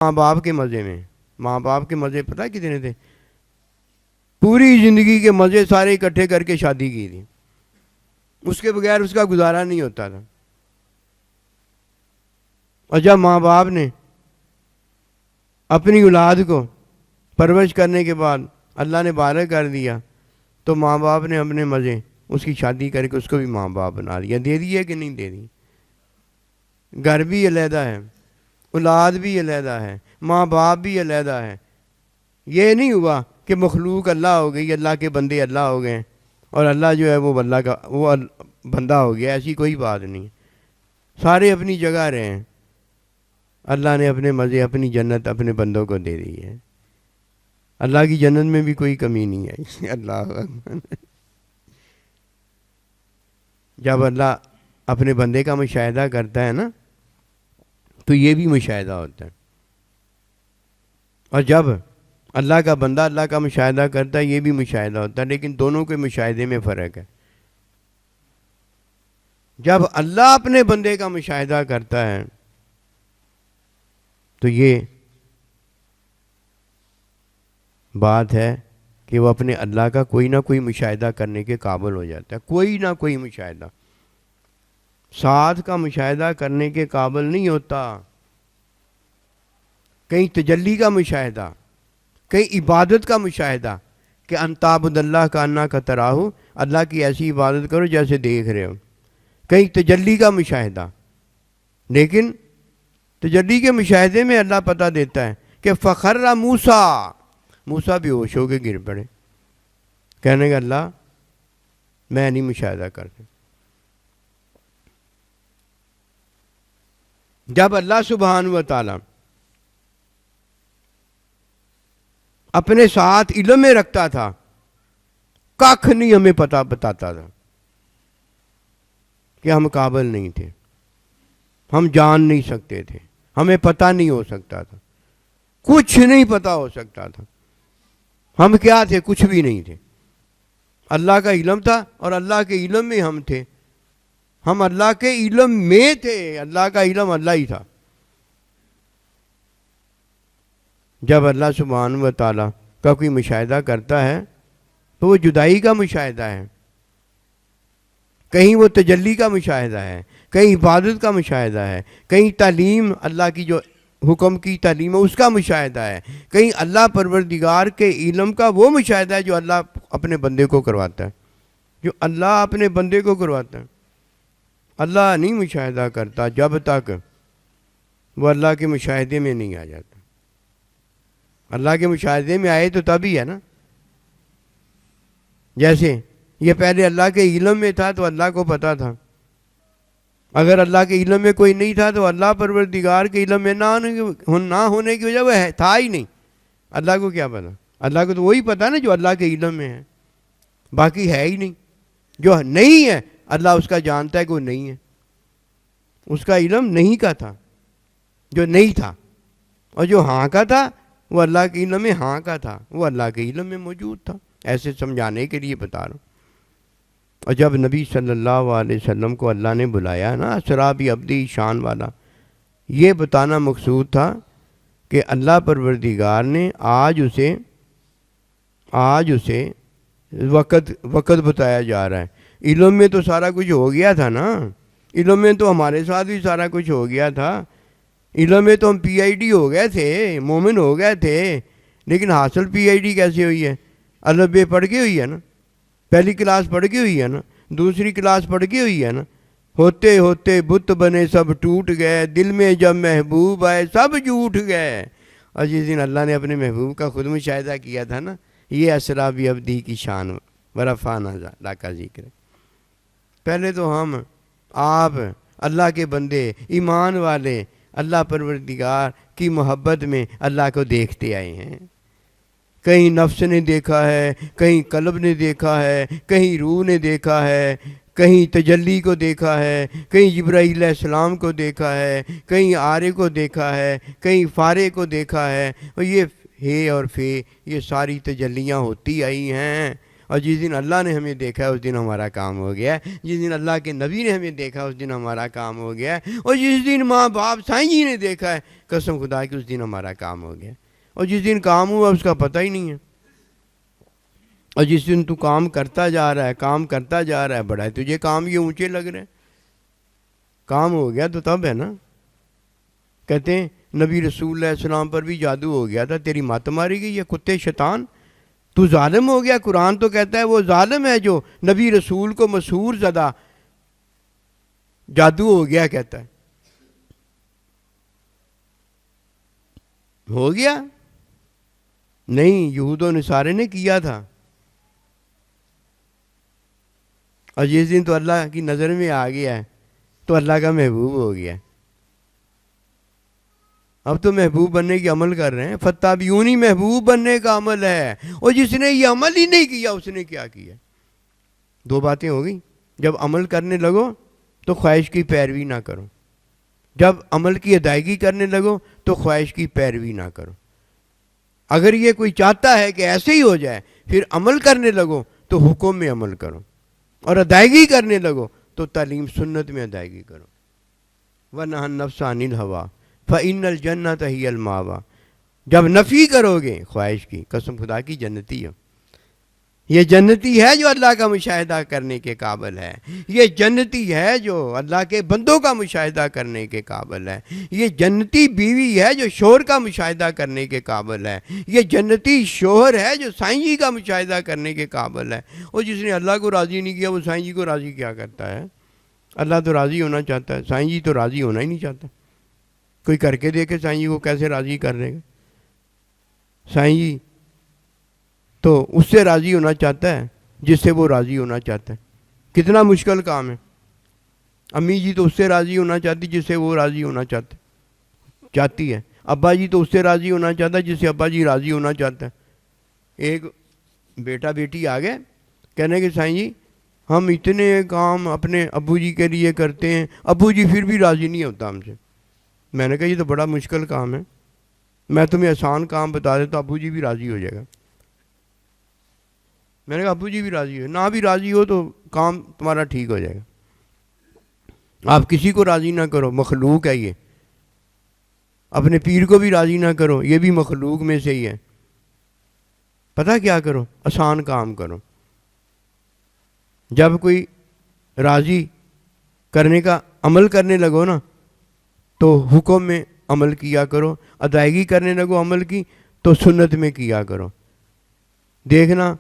ماں باپ کے مزے میں، ماں باپ کے مزے پتہ کتنے تھے؟ پوری زندگی کے مزے سارے اکٹھے کر کے شادی کی تھی، اس کے بغیر اس کا گزارا نہیں ہوتا تھا۔ اور جب ماں باپ نے اپنی اولاد کو پرورش کرنے کے بعد اللہ نے بالغ کر دیا تو ماں باپ نے اپنے مزے اس کی شادی کر کے اس کو بھی ماں باپ بنا دیا۔ دے دیے کہ نہیں دے دی؟ گھر بھی علیحدہ ہے، اولاد بھی علیحدہ ہے، ماں باپ بھی علیحدہ ہے۔ یہ نہیں ہوا کہ مخلوق اللہ ہو گئی، اللہ کے بندے اللہ ہو گئے اور اللہ جو ہے وہ اللہ کا وہ بندہ ہو گیا، ایسی کوئی بات نہیں۔ سارے اپنی جگہ رہے ہیں، اللہ نے اپنے مزے اپنی جنت اپنے بندوں کو دے دی ہے۔ اللہ کی جنت میں بھی کوئی کمی نہیں ہے۔ اللہ اکبر۔ جب اللہ اپنے بندے کا مشاہدہ کرتا ہے نا تو یہ بھی مشاہدہ ہوتا ہے، اور جب اللہ کا بندہ اللہ کا مشاہدہ کرتا ہے یہ بھی مشاہدہ ہوتا ہے، لیکن دونوں کے مشاہدے میں فرق ہے۔ جب اللہ اپنے بندے کا مشاہدہ کرتا ہے تو یہ بات ہے کہ وہ اپنے اللہ کا کوئی نہ کوئی مشاہدہ کرنے کے قابل ہو جاتا ہے، کوئی نہ کوئی مشاہدہ۔ ساتھ کا مشاہدہ کرنے کے قابل نہیں ہوتا، کہیں تجلی کا مشاہدہ، کہیں عبادت کا مشاہدہ کہ انتعبد اللہ کا انا کا تراہو، اللہ کی ایسی عبادت کرو جیسے دیکھ رہے ہو، کہیں تجلی کا مشاہدہ۔ لیکن تجلی کے مشاہدے میں اللہ پتہ دیتا ہے کہ فخر موسیٰ، موسیٰ بے ہوش ہو کے گر پڑے، کہنے کہ اللہ میں نہیں مشاہدہ کرتا۔ جب اللہ سبحانہ و تعالی اپنے ساتھ علم میں رکھتا تھا، کخ نہیں ہمیں پتہ بتاتا تھا کہ ہم قابل نہیں تھے، ہم جان نہیں سکتے تھے، ہمیں پتہ نہیں ہو سکتا تھا، کچھ نہیں پتہ ہو سکتا تھا۔ ہم کیا تھے؟ کچھ بھی نہیں تھے۔ اللہ کا علم تھا اور اللہ کے علم میں ہم تھے، ہم اللہ کے علم میں تھے، اللہ کا علم اللہ ہی تھا۔ جب اللہ سبحانہ و تعالیٰ کا کوئی مشاہدہ کرتا ہے تو وہ جدائی کا مشاہدہ ہے، کہیں وہ تجلی کا مشاہدہ ہے، کہیں عبادت کا مشاہدہ ہے، کہیں تعلیم اللہ کی جو حکم کی تعلیم ہے اس کا مشاہدہ ہے، کہیں اللہ پروردگار کے علم کا وہ مشاہدہ ہے جو اللہ اپنے بندے کو کرواتا ہے، جو اللہ اپنے بندے کو کرواتا ہے۔ اللہ نہیں مشاہدہ کرتا جب تک وہ اللہ کے مشاہدے میں نہیں آ جاتا۔ اللہ کے مشاہدے میں آئے تو تب ہی ہے نا۔ جیسے یہ پہلے اللہ کے علم میں تھا تو اللہ کو پتا تھا، اگر اللہ کے علم میں کوئی نہیں تھا تو اللہ پروردگار کے علم میں نہ ہونے کی وجہ وہ تھا ہی نہیں، اللہ کو کیا پتا؟ اللہ کو تو وہی پتا نا جو اللہ کے علم میں ہے، باقی ہے ہی نہیں۔ جو نہیں ہے اللہ اس کا جانتا ہے کہ وہ نہیں ہے، اس کا علم نہیں کا تھا جو نہیں تھا، اور جو ہاں کا تھا وہ اللہ کے علم میں ہاں کا تھا، وہ اللہ کے علم میں موجود تھا۔ ایسے سمجھانے کے لیے بتا رہا ہوں۔ اور جب نبی صلی اللہ علیہ وسلم کو اللہ نے بلایا نا اسریٰ بعبدی شان والا، یہ بتانا مقصود تھا کہ اللہ پروردگار نے آج اسے وقت بتایا جا رہا ہے۔ علم میں تو سارا کچھ ہو گیا تھا نا، علم میں تو ہمارے ساتھ بھی سارا کچھ ہو گیا تھا، علم میں تو ہم پی آئی ڈی ہو گئے تھے، مومن ہو گئے تھے، لیکن حاصل پی آئی ڈی کیسے ہوئی ہے؟ الف ب پڑھ کے ہوئی ہے نا، پہلی کلاس پڑھ کے ہوئی ہے نا، دوسری کلاس پڑھ کے ہوئی ہے نا۔ ہوتے ہوتے بت بنے سب ٹوٹ گئے، دل میں جب محبوب آئے سب جھوٹ گئے۔ اور جس دن اللہ نے اپنے محبوب کا خود مشاہدہ کیا تھا نا، یہ اسریٰ بعبدی کی شان ورفعنا لک ذکر۔ پہلے تو ہم آپ اللہ کے بندے ایمان والے اللہ پروردگار کی محبت میں اللہ کو دیکھتے آئے ہیں، کہیں نفس نے دیکھا ہے، کہیں قلب نے دیکھا ہے، کہیں روح نے دیکھا ہے، کہیں تجلی کو دیکھا ہے، کہیں جبرائیل علیہ السلام کو دیکھا ہے، کہیں آرے کو دیکھا ہے، کہیں فارے کو دیکھا ہے، اور یہ ہے اور فے یہ ساری تجلیاں ہوتی آئی ہیں، اور جس دن اللہ نے ہمیں دیکھا ہے اس دن ہمارا کام ہو گیا ہے، جس دن اللہ کے نبی نے ہمیں دیکھا اس دن ہمارا کام ہو گیا ہے، اور جس دن ماں باپ سائیں جی نے دیکھا ہے قسم خدا کی اس دن ہمارا کام ہو گیا ہے، اور جس دن کام ہوا اس کا پتہ ہی نہیں ہے، اور جس دن تو کام کرتا جا رہا ہے کام کرتا جا رہا ہے، بڑا ہے تجھے کام یہ اونچے لگ رہے ہیں، کام ہو گیا تو تب ہے نا۔ کہتے ہیں نبی رسول اللہ علیہ السلام پر بھی جادو ہو گیا تھا، تیری مات ماری گئی ہے کتے شیطان، تو ظالم ہو گیا۔ قرآن تو کہتا ہے وہ ظالم ہے جو نبی رسول کو مسحور زدہ جادو ہو گیا کہتا ہے، ہو گیا نہیں، یہود و نصارے نے کیا تھا، اور جس دن تو اللہ کی نظر میں آ گیا ہے تو اللہ کا محبوب ہو گیا ہے۔ اب تو محبوب بننے کی عمل کر رہے ہیں، فتابیونی محبوب بننے کا عمل ہے، اور جس نے یہ عمل ہی نہیں کیا اس نے کیا کیا؟ دو باتیں ہو گئی، جب عمل کرنے لگو تو خواہش کی پیروی نہ کرو، جب عمل کی ادائیگی کرنے لگو تو خواہش کی پیروی نہ کرو۔ اگر یہ کوئی چاہتا ہے کہ ایسے ہی ہو جائے پھر عمل کرنے لگو تو حکم میں عمل کرو، اور ادائیگی کرنے لگو تو تعلیم سنت میں ادائیگی کرو۔ وَنَهَا النَّفْسَ عَنِ الْهَوَىٰ فَإِنَّ الْجَنَّةَ هِيَ الْمَأْوَىٰ، جب نفی کرو گے خواہش کی، قسم خدا کی جنتی ہو، یہ جنتی ہے جو اللہ کا مشاہدہ کرنے کے قابل ہے، یہ جنتی ہے جو اللہ کے بندوں کا مشاہدہ کرنے کے قابل ہے، یہ جنتی بیوی ہے جو شوہر کا مشاہدہ کرنے کے قابل ہے، یہ جنتی شوہر ہے جو سائیں جی کا مشاہدہ کرنے کے قابل ہے۔ اور جس نے اللہ کو راضی نہیں کیا وہ سائیں جی کو راضی کیا کرتا ہے؟ اللہ تو راضی ہونا چاہتا ہے، سائیں جی تو راضی ہونا ہی نہیں چاہتا۔ کوئی کر کے دیکھے سائیں جی کو کیسے راضی کر لے گا؟ سائیں جی تو اس سے راضی ہونا چاہتا ہے جس سے وہ راضی ہونا چاہتا ہے، کتنا مشکل کام ہے۔ امی جی تو اس سے راضی ہونا چاہتی جس سے وہ راضی ہونا چاہتی ہے، ابا جی تو اس سے راضی ہونا چاہتا ہے جس سے ابا جی راضی ہونا چاہتا ہے۔ ایک بیٹا بیٹی آ گئے کہنے کہ سائیں جی ہم اتنے کام اپنے ابو جی کے لیے کرتے ہیں، ابو جی پھر بھی راضی نہیں ہوتا ہم سے۔ میں نے کہا یہ تو بڑا مشکل کام ہے، میں تمہیں آسان کام بتا دیتا ابو جی بھی راضی ہو جائے گا۔ میں نے کہا ابو جی بھی راضی ہو، نہ بھی راضی ہو تو کام تمہارا ٹھیک ہو جائے گا۔ آپ کسی کو راضی نہ کرو، مخلوق ہے یہ، اپنے پیر کو بھی راضی نہ کرو، یہ بھی مخلوق میں سے ہی ہے۔ پتہ کیا کرو؟ آسان کام کرو۔ جب کوئی راضی کرنے کا عمل کرنے لگو نا تو حکم میں عمل کیا کرو، ادائیگی کرنے لگو عمل کی تو سنت میں کیا کرو۔ دیکھنا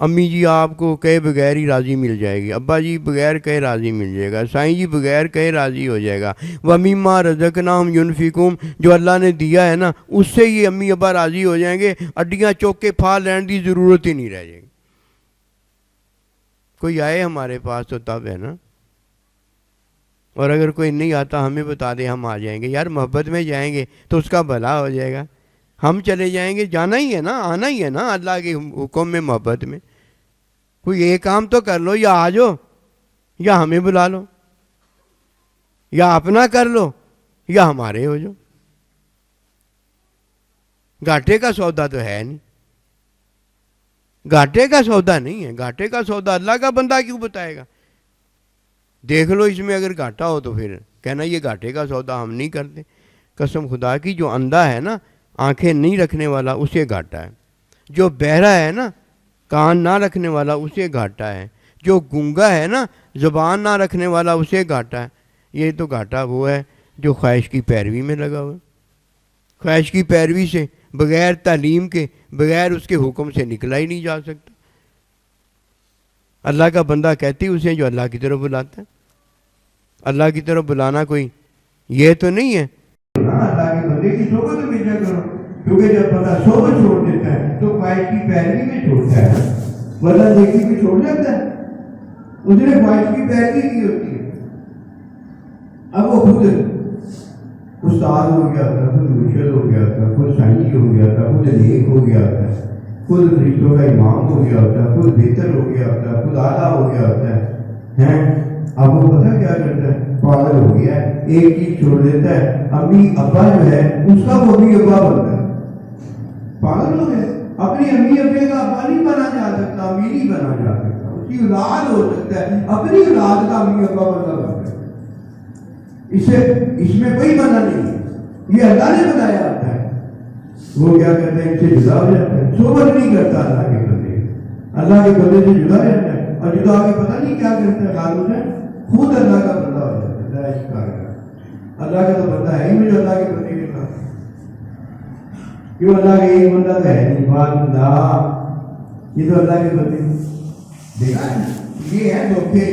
امی جی آپ کو کہے بغیر ہی راضی مل جائے گی، ابا جی بغیر کہے راضی مل جائے گا، سائیں جی بغیر کہے راضی ہو جائے گا۔ وَمِمَّا رَزَقْنَاهُمْ يُنْفِقُونَ، جو اللہ نے دیا ہے نا اس سے یہ امی ابا راضی ہو جائیں گے، اڈیاں چوک کے پھا لین دی ضرورت ہی نہیں رہ جائے گی۔ کوئی آئے ہمارے پاس تو تب ہے نا، اور اگر کوئی نہیں آتا ہمیں بتا دے ہم آ جائیں گے، یار محبت میں جائیں گے تو اس کا بھلا ہو جائے گا۔ ہم چلے جائیں گے، جانا ہی ہے نا، آنا ہی ہے نا اللہ کے حکم میں محبت میں۔ کوئی ایک کام تو کر لو، یا آ جاؤ یا ہمیں بلا لو، یا اپنا کر لو یا ہمارے ہو جاؤ۔ گھاٹے کا سودا تو ہے نہیں، گھاٹے کا سودا نہیں ہے، گھاٹے کا سودا اللہ کا بندہ کیوں بتائے گا؟ دیکھ لو اس میں اگر گھاٹا ہو تو پھر کہنا یہ گھاٹے کا سودا ہم نہیں کرتے۔ قسم خدا کی جو اندھا ہے نا، آنکھیں نہیں رکھنے والا اسے گھاٹا ہے، جو بہرا ہے نا کان نہ رکھنے والا اسے گھاٹا ہے، جو گونگا ہے نا زبان نہ رکھنے والا اسے گھاٹا ہے۔ یہ تو گھاٹا وہ ہے جو خواہش کی پیروی میں لگا ہوا ہے، خواہش کی پیروی سے بغیر تعلیم کے، بغیر اس کے حکم سے نکلا ہی نہیں جا سکتا۔ اللہ کا بندہ کہتی اسے جو اللہ کی طرف بلاتا ہے۔ اللہ کی طرف بلانا کوئی یہ تو نہیں ہے اللہ کے بندے کی صحبت میں بھیجا کرو، کیونکہ جب بندہ صحبت چھوڑ دیتا ہے تو خواہش کی پیروی میں چھوڑتا ہے، ورنہ دیکھی میں چھوڑ جاتا ہے، اس نے خواہش کی پیروی کی ہوتی ہے۔ اب وہ خود استاد ہو گیا تھا، خود مرشد ہو گیا تھا، خود سائنسی ہو گیا تھا، خود نیک ہو گیا تھا، خود فرشتوں کا امام ہو گیا ہوتا ہے، خود بہتر ہو گیا ہوتا ہے، خود اعلیٰ ہو گیا ہوتا ہے۔ اب وہ پتہ کیا کرتا ہے؟ پاگل ہو گیا ہے، ایک چیز چھوڑ دیتا ہے، امی ابا جو ہے اس کا وہ بھی ابا بنتا ہے۔ پاگل ہو گیا، اپنی امی ابے کا ابا نہیں بنا جا سکتا، امیر ہی بنا جا سکتا، اس کی اولاد ہو سکتا ہے، اپنی اولاد کا امیر ابا بنا سکتا ہے، اس میں کوئی بنا نہیں ہے، یہ اللہ نے بنایا ہوتا ہے۔ وہ کیا کرتے ہیں، ان سے جدا ہو جاتا ہے، صحبت نہیں کرتا اللہ کے بندے، اللہ کے بندے سے جدا ہو جاتا ہے، اور جدا ہو کے پتہ نہیں کیا کرتا ہے، غالب ہے خود اللہ کا بندہ ہو جاتا ہے، اللہ کا تو بندہ ہے ہی مجھے اللہ کے بندے کے ساتھ، کیوں اللہ کا ایک بندہ تو ہے نہیں، بات اللہ، یہ تو اللہ کے بندے دیکھا ہے، یہ ہے دھوکے،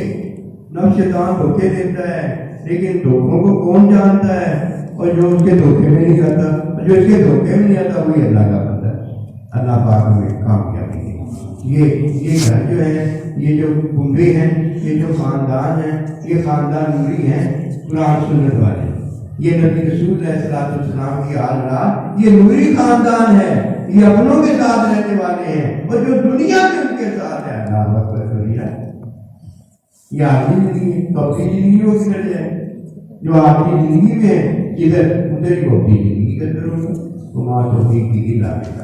نفس شیطان دھوکے دیتا ہے، لیکن دھوکوں کو کون جانتا ہے، اور جو اس کے دھوکے میں نہیں آتا، جو اس کے دھوکے میں نہیں آتا وہی اللہ کا بندہ ہے۔ اللہ پاک میں کامیابی ہے۔ یہ گھر جو ہے، یہ جو کنبے ہیں، یہ جو خاندان ہیں، یہ خاندان نوری ہیں، قرآن سنت والے، یہ نبی رسول علیہ السلام کی آل رات، یہ نوری خاندان ہے، یہ اپنوں کے ساتھ رہنے والے ہیں، اور جو دنیا میں ان کے ساتھ ہے، اللہ اکبر کبیرہ، یہ آخری زندگی ہے، تو اپنی زندگی ہو گزر جائے، جو آخری زندگی میں ہے ادھر ادھر ہی ہوتی زندگی کے اندر ہوگا، تو ماں توفیق کی لا